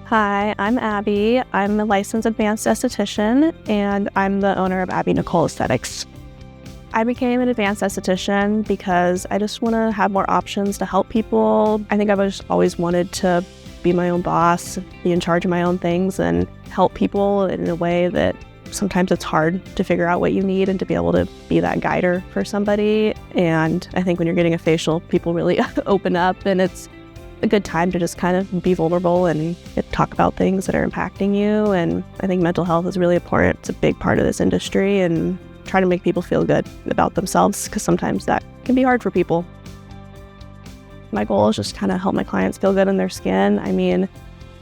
Hi, I'm Abby. I'm a licensed advanced esthetician, and I'm the owner of Abby Nicole Aesthetics. I became an advanced esthetician because I just want to have more options to help people. I think I've just always wanted to be my own boss, be in charge of my own things, and help people in a way that sometimes it's hard to figure out what you need and to be able to be that guider for somebody. And I think when you're getting a facial, people really open up, and it's a good time to just kind of be vulnerable and talk about things that are impacting you. And I think mental health is really important. It's a big part of this industry, and try to make people feel good about themselves, because sometimes that can be hard for people. My goal is just kind of help my clients feel good in their skin. I mean,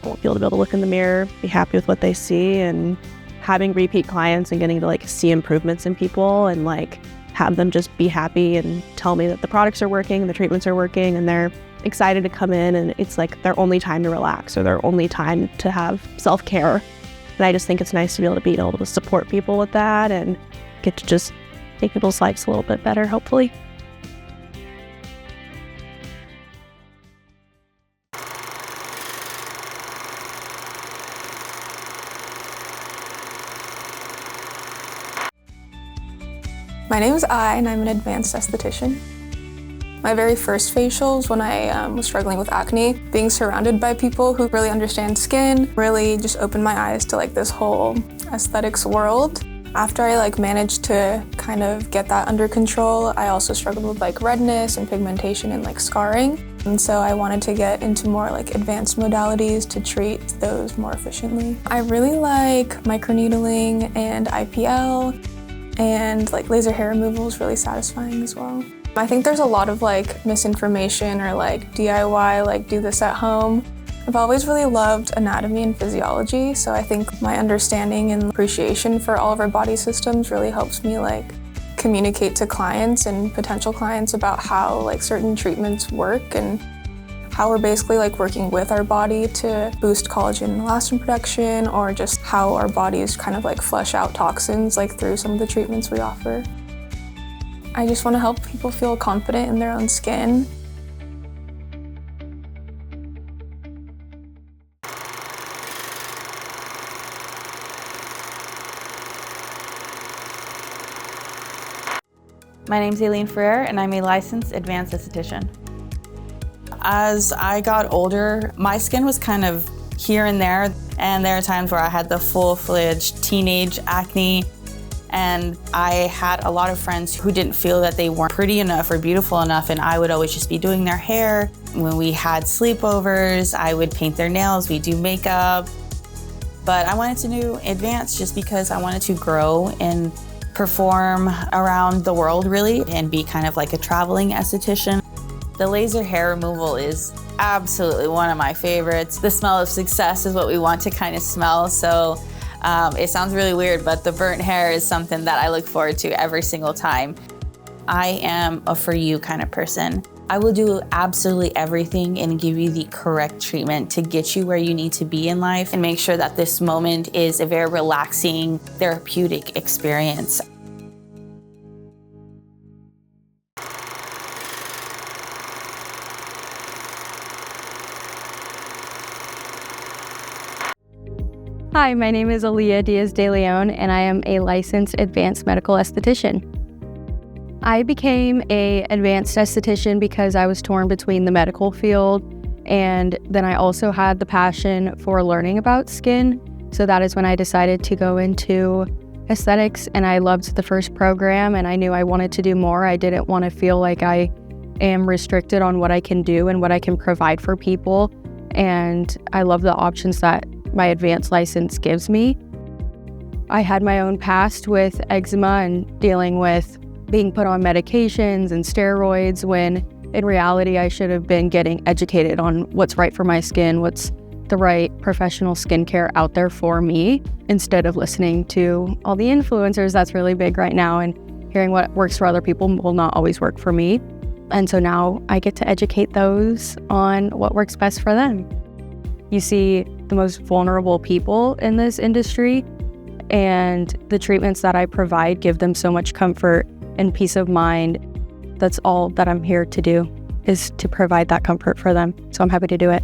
I want people to be able to look in the mirror, be happy with what they see, and having repeat clients and getting to see improvements in people and have them just be happy and tell me that the products are working, the treatments are working, and they're excited to come in, and it's their only time to relax or their only time to have self-care. And I just think it's nice to be able to support people with that and get to just make people's lives a little bit better, hopefully. My name is Ai, and I'm an advanced esthetician. My very first facials when I was struggling with acne, being surrounded by people who really understand skin, really just opened my eyes to this whole aesthetics world. After I managed to kind of get that under control, I also struggled with redness and pigmentation and scarring. And so I wanted to get into more advanced modalities to treat those more efficiently. I really like microneedling and IPL, and laser hair removal is really satisfying as well. I think there's a lot of misinformation or DIY, do this at home. I've always really loved anatomy and physiology, so I think my understanding and appreciation for all of our body systems really helps me communicate to clients and potential clients about how certain treatments work and how we're basically working with our body to boost collagen and elastin production, or just how our bodies kind of flush out toxins through some of the treatments we offer. I just want to help people feel confident in their own skin. My name's Aileen Ferrer, and I'm a licensed advanced esthetician. As I got older, my skin was kind of here and there are times where I had the full-fledged teenage acne, and I had a lot of friends who didn't feel that they weren't pretty enough or beautiful enough, and I would always just be doing their hair. When we had sleepovers, I would paint their nails, we'd do makeup. But I wanted to do advanced just because I wanted to grow and perform around the world really, and be kind of a traveling esthetician. The laser hair removal is absolutely one of my favorites. The smell of success is what we want to kind of smell, so it sounds really weird, but the burnt hair is something that I look forward to every single time. I am a for you kind of person. I will do absolutely everything and give you the correct treatment to get you where you need to be in life and make sure that this moment is a very relaxing, therapeutic experience. Hi, my name is Aaliyah Diaz de Leon, and I am a licensed advanced medical esthetician. I became an advanced esthetician because I was torn between the medical field, and then I also had the passion for learning about skin. So that is when I decided to go into aesthetics, and I loved the first program, and I knew I wanted to do more. I didn't want to feel like I am restricted on what I can do and what I can provide for people, and I love the options that my advanced license gives me. I had my own past with eczema and dealing with being put on medications and steroids, when in reality I should have been getting educated on what's right for my skin, what's the right professional skincare out there for me, instead of listening to all the influencers that's really big right now, and hearing what works for other people will not always work for me. And so now I get to educate those on what works best for them. You see the most vulnerable people in this industry, and the treatments that I provide give them so much comfort and peace of mind. That's all that I'm here to do, is to provide that comfort for them. So I'm happy to do it.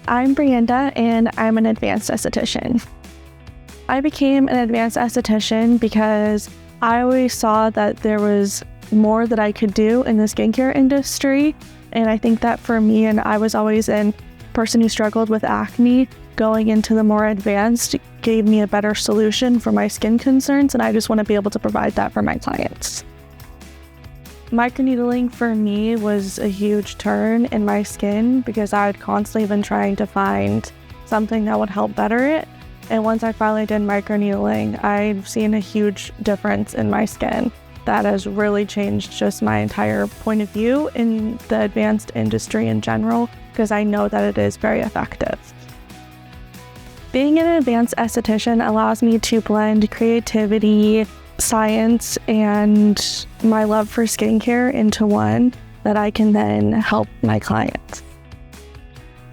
I'm Brianda, and I'm an advanced esthetician. I became an advanced esthetician because I always saw that there was more that I could do in the skincare industry. And I think that for me, and I was always a person who struggled with acne, going into the more advanced gave me a better solution for my skin concerns, and I just want to be able to provide that for my clients. Microneedling for me was a huge turn in my skin because I had constantly been trying to find something that would help better it. And once I finally did microneedling, I've seen a huge difference in my skin that has really changed just my entire point of view in the advanced industry in general, because I know that it is very effective. Being an advanced esthetician allows me to blend creativity, science, and my love for skincare into one that I can then help my clients.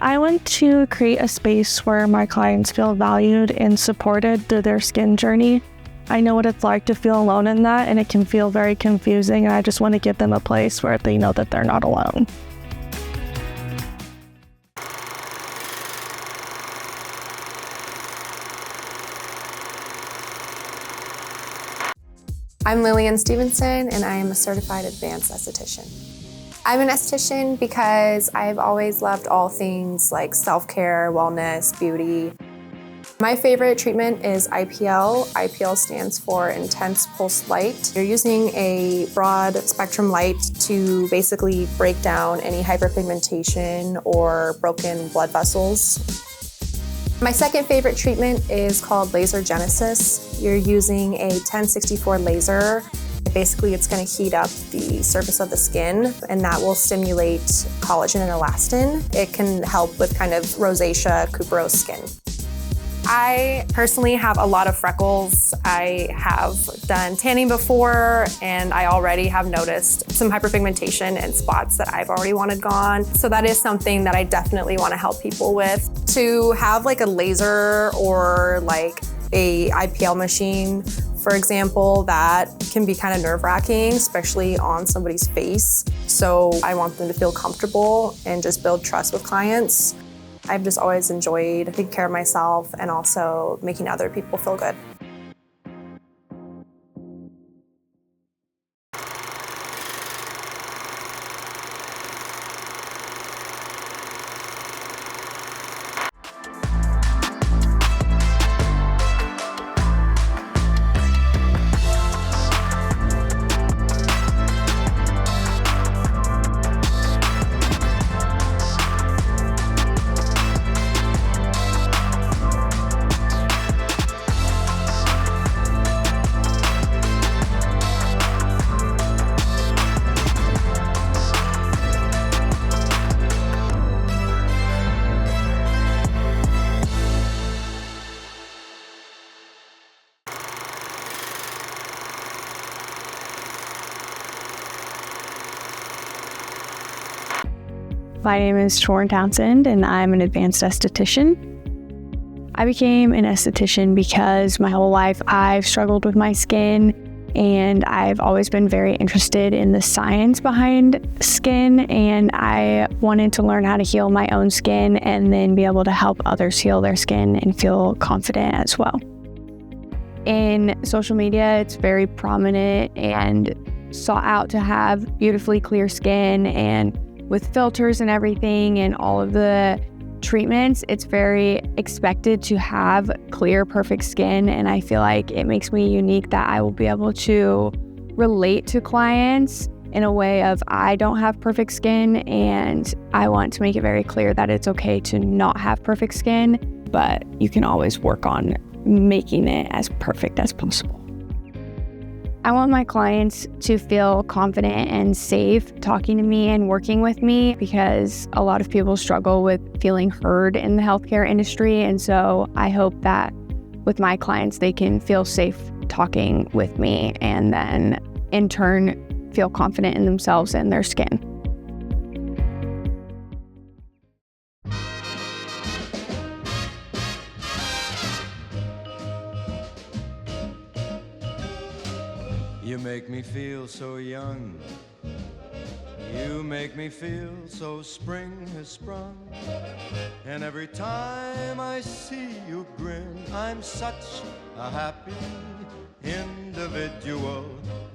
I want to create a space where my clients feel valued and supported through their skin journey. I know what it's like to feel alone in that, and it can feel very confusing, and I just want to give them a place where they know that they're not alone. I'm Lillian Stevenson, and I am a certified advanced esthetician. I'm an esthetician because I've always loved all things like self-care, wellness, beauty. My favorite treatment is IPL. IPL stands for Intense Pulse Light. You're using a broad spectrum light to basically break down any hyperpigmentation or broken blood vessels. My second favorite treatment is called Laser Genesis. You're using a 1064 laser. Basically, it's going to heat up the surface of the skin, and that will stimulate collagen and elastin. It can help with kind of rosacea, cuperose skin. I personally have a lot of freckles. I have done tanning before, and I already have noticed some hyperpigmentation and spots that I've already wanted gone. So that is something that I definitely want to help people with. To have like a laser or like a IPL machine, for example, that can be kind of nerve-wracking, especially on somebody's face. So I want them to feel comfortable and just build trust with clients. I've just always enjoyed taking care of myself and also making other people feel good. My name is Torrin Townsend, and I'm an advanced esthetician. I became an esthetician because my whole life I've struggled with my skin, and I've always been very interested in the science behind skin, and I wanted to learn how to heal my own skin and then be able to help others heal their skin and feel confident as well. In social media, it's very prominent and sought out to have beautifully clear skin, and with filters and everything and all of the treatments, it's very expected to have clear, perfect skin. And I feel like it makes me unique that I will be able to relate to clients in a way of I don't have perfect skin, and I want to make it very clear that it's okay to not have perfect skin, but you can always work on making it as perfect as possible. I want my clients to feel confident and safe talking to me and working with me, because a lot of people struggle with feeling heard in the healthcare industry. And so I hope that with my clients, they can feel safe talking with me and then in turn feel confident in themselves and their skin. You make me feel so young. You make me feel so spring has sprung. And every time I see you grin, I'm such a happy individual.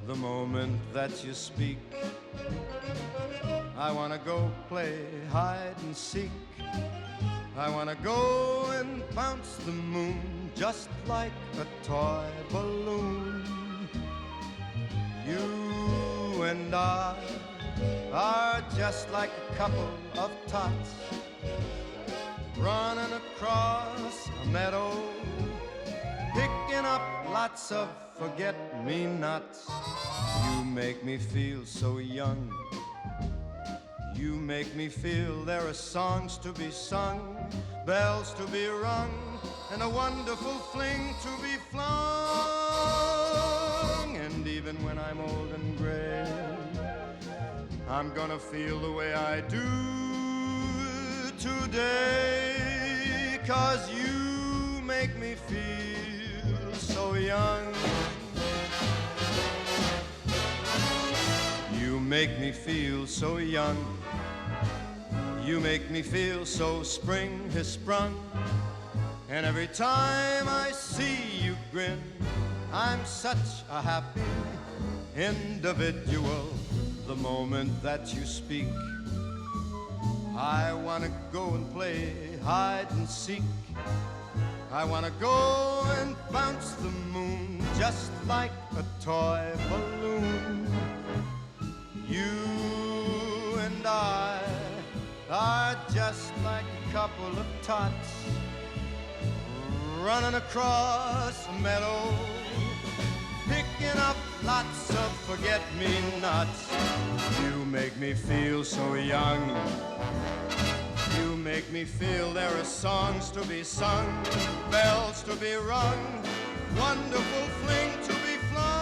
The moment that you speak, I wanna go play hide and seek. I wanna go and bounce the moon just like a toy balloon. You and I are just like a couple of tots running across a meadow, picking up lots of forget-me-nots. You make me feel so young. You make me feel there are songs to be sung, bells to be rung, and a wonderful fling to be flung. And even when I'm old and gray, I'm gonna feel the way I do today, 'cause you make me feel so young. You make me feel so young. You make me feel so spring has sprung. And every time I see you grin, I'm such a happy individual. The moment that you speak, I wanna go and play hide and seek. I wanna go and bounce the moon just like a toy balloon. You and I are just like a couple of tots running across a meadow, picking up lots of forget-me-nots. You make me feel so young. You make me feel there are songs to be sung, bells to be rung, wonderful fling to be flung.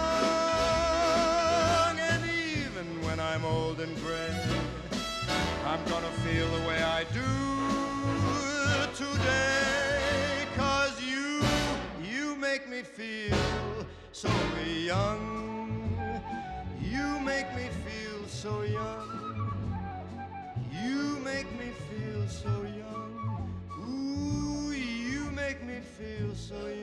And even when I'm old and gray, I'm gonna feel the way I do today, 'cause you make me feel so young. You make me feel so young. You make me feel so young. Ooh, you make me feel so young.